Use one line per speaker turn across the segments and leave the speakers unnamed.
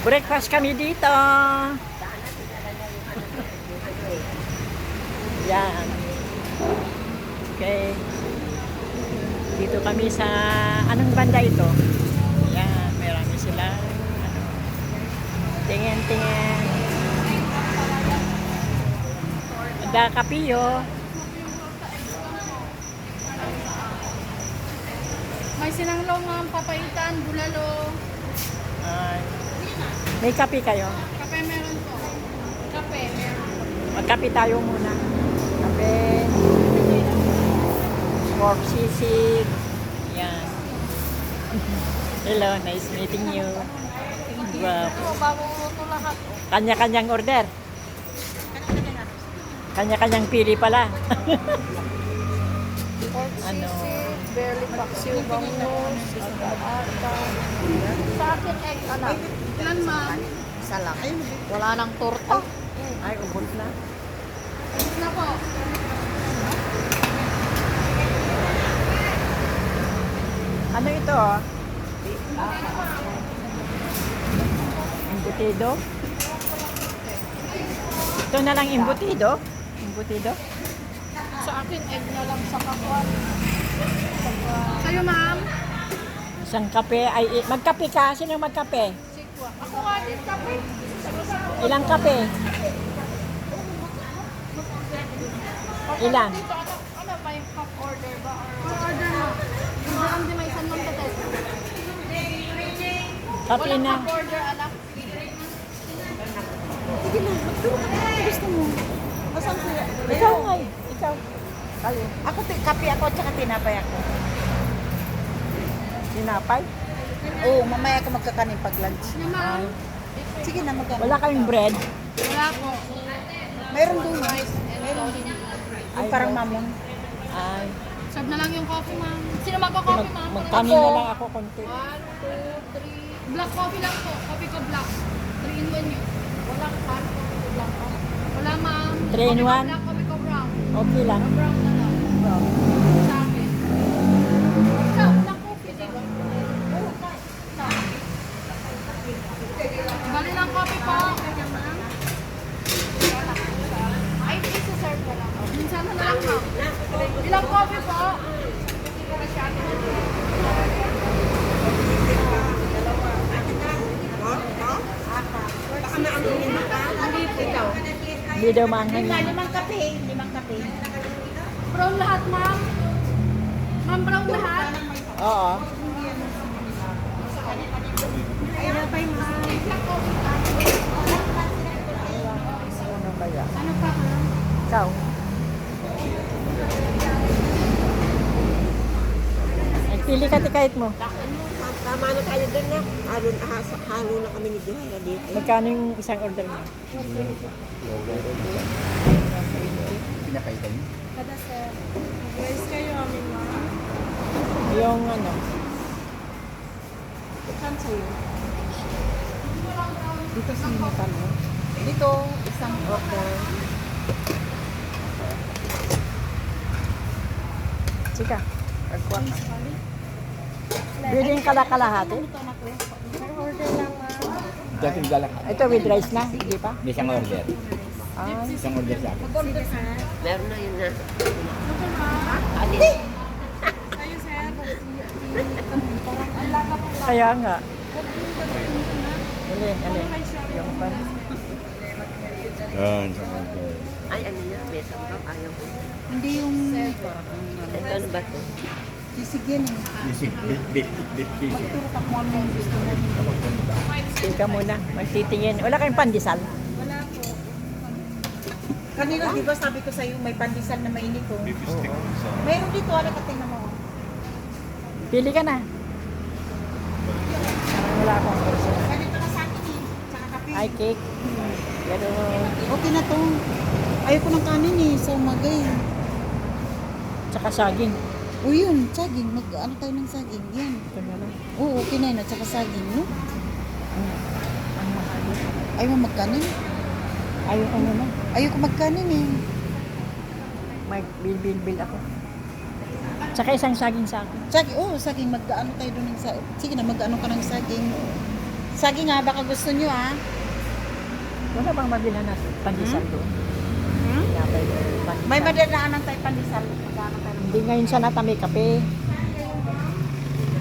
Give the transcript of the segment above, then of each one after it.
Breakfast kami dito. Yan. Okay. Dito kami sa anong banda ito? Yan, marami sila. Ano, tingin. Ada kapiyo.
May sinanglong ang papaitan, bulalo.
Ay. May kape kayo?
Kape meron po. Kape meron.
Magkape tayo muna. Kape. Pork sisig. Yan. Hello, nice meeting you. Wow.
Ito, bagong luto lahat.
Kanya-kanyang order. Kanya-kanyang pili pala.
Pork
Ano?
sisig, belly paksiw, bangus, ata. Sa akin, egg, anak. Ilan, ma'am?
Isa lang.
Wala nang torta.
Ay, ubos na.
Na po.
Ano ito? Embutido? Ito na lang embutido? Embutido?
Sa akin, egg na lang sa kakwan. Sa'yo, ma'am?
Isang kape ay magkape ka? Sino magkape?
Sikwa. Ako nga din, kape.
Ilang kape? Ilan?
Dito, ano ba yung cup order ba? Order mo. Hindi lang di may isang mong tatet.
Kape
Walang
na.
cup order, anak.
Sige na, magturo ka na. Gusto mo. Asan sila?
Ikaw nga eh. Ikaw. Kayo.
Ako, kape ako at saka tinapay ako.
Sinapay?
Oo, mamaya ako magkakanin pag lunch.
Ano, ma'am?
Sige na, magkakanin.
Wala kayong bread?
Wala po.
Mayroon doon. Mayroon din. Yung parang mamon.
Ay.
Serve na lang yung coffee, ma'am. Sino magko-coffee, ma'am?
Magkanin na lang ako konti.
1, 2, 3. Black coffee lang po. Coffee ko black. 3 in 1 yun. Wala ka. Coffee ko black. Wala, ma'am.
3 in 1?
Coffee ko black, coffee ko brown.
Okay lang.
Brown na lang. Sa akin. Ikaw, black coffee, di ba? Sa akin. Bali lang coffee po. Ma'am. Ay, isa-serve ko lang. Minsan na lang, ma'am. Ilang coffee po?
Hindi daw manghang.
Limang kape. Limang kape.
Brown lahat, ma'am. Ma'am, brown lahat.
Oo.
Ano pa yung ma'am?
Ano kaya?
Ano pa, ma'am?
Ikaw. Nagpili ka tikait mo.
Tama na tayo doon na. Halo na kami ni Johanna dito.
Magkano yung isang order mo?
Pinakaitan niyo?
Kada sir. Guys, kayo amin, ma'am.
Yung ano?
Saan sa'yo?
Dito sa Matan mo. Dito, isang order.
Chika. Pagkuha ka. Biling kalakalahati.
Order lang, ma'am.
Dating galak.
Ito with rice na, hindi pa?
May isang order.
Ay,
Isang order sa akin.
Sige, sir.
Meron na yun na.
Ano pa, ma'am?
Alis.
Kayo, sir. Parang ang laka po lang.
kaya nga. Alin. Yung pan.
Yan, isang order.
Ay, ano yan? May sambaw. Ayaw ko.
Hindi yung...
Ito, ano ba ito?
Sisigyan eh.
Bisik, bit, bisik.
Turo ka kung ano yung gusto mo.
Tika muna, magtitingin. Wala kayong pandesal?
Wala po.
Kanina, di ba sabi ko sa'yo, may pandesal na mainit ko. Mayroon dito, ano ka tingnan mo?
Pili ka na. Wala akong person.
Ganito na sa akin eh. Tsaka kape.
Ay, cake. Pero,
Okay na to. Ayoko ng kanin eh, sa umagay.
tsaka saging.
O yun, saging. Mag-ano tayo ng saging. Yan.
Ito na lang.
Oo, okay na yun. At saka saging, no?
Ang mahal.
Ayaw mo magkanin?
Ayoko naman.
Ayoko magkanin eh.
Mag-bil ako. Tsaka isang saging sa akin.
Saging, saging. Mag-ano tayo doon ng saging. Sige na, mag-ano ka ng saging. Saging nga, baka gusto nyo ah.
Wala bang mabilhan na pandesal doon?
Hmm?
Yapay doon, pandesal.
May madadaanan tayo pandesal. Magkano tayo ng
Hindi ngayon sana may kape.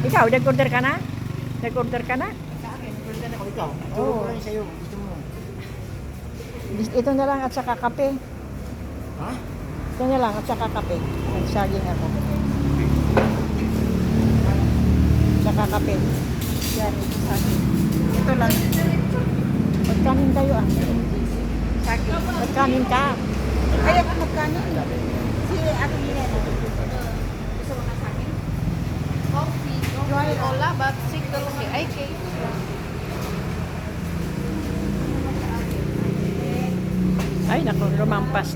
Ikaw, nag-order ka na? Nag-order ka na?
Sa akin, pwede na ako ikaw.
Oo.
Turo ko lang sa'yo. Gusto mo.
Ito na lang at saka kape.
Ha?
Ito na lang at saka kape. Nagsaging ako. Saka kape.
Yan, ito saging. Ito lang.
Magkanin tayo ah.
Saging.
Magkanin ka.
Ay, ako magkano? Si Ate Milena. Gusto mo na saging?
Coffee. Cola, but single okay. Ay, cake.
Ay, naku, lumampas